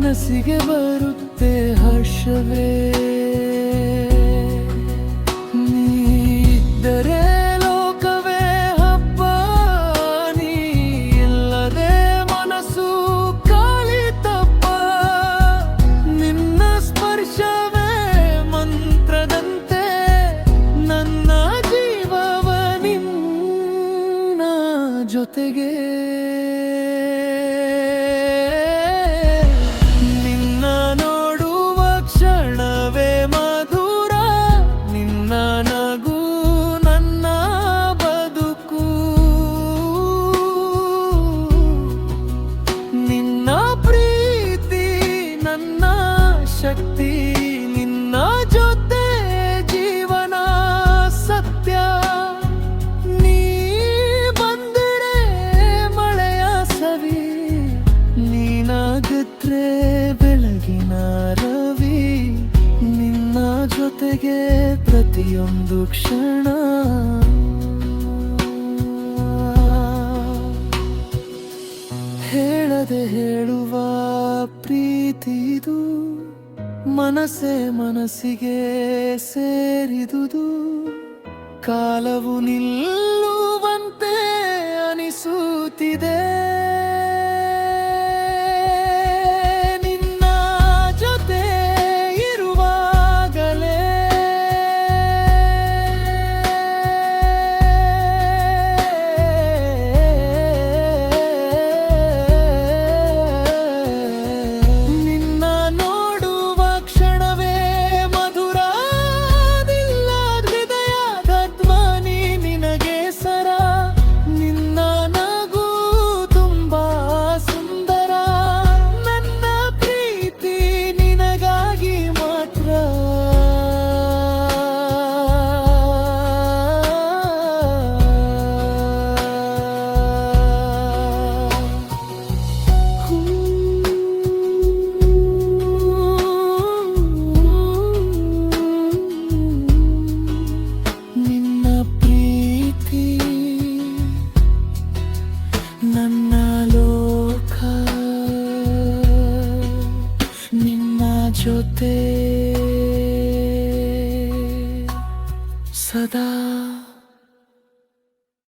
ಮನಸ್ಸಿಗೆ ಬರುತ್ತೆ ಹರ್ಷವೇ. ನೀ ಲೋಕವೇ ಹಬ್ಬ, ನೀ ಇಲ್ಲದೆ ಮನಸ್ಸು ಕಾಲಿತಪ್ಪ. ನಿನ್ನ ಸ್ಪರ್ಶವೇ ಮಂತ್ರದಂತೆ, ನನ್ನ ಜೀವವ ನಿನ್ನ ಜೊತೆಗೆ. ಶಕ್ತಿ ನಿನ್ನ ಜೊತೆ ಜೀವನ ಸತ್ಯ. ನೀ ಬಂದರೆ ಮಳೆಯ ಸವಿ, ನೀನಾಗಿದ್ರೆ ಬೆಳಗಿನ ರವಿ. ನಿನ್ನ ಜೊತೆಗೆ ಪ್ರತಿಯೊಂದು ಕ್ಷಣ. ಹೇಳದೆ ಹೇಳುವ ಪ್ರೀತಿದು, ಮನಸ್ಸೇ ಮನಸ್ಸಿಗೆ ಸೇರಿದುದು. ಕಾಲವು ನಿಲ್ಲುವಂತೆ ಅನಿಸುತ್ತಿದೆ, ನಿನ್ನ ಜೊತೆ ಇರುವಾಗಲೇ. ನನ್ನ ಲೋಕ ನಿನ್ನ ಜೊತೆ ಸದಾ.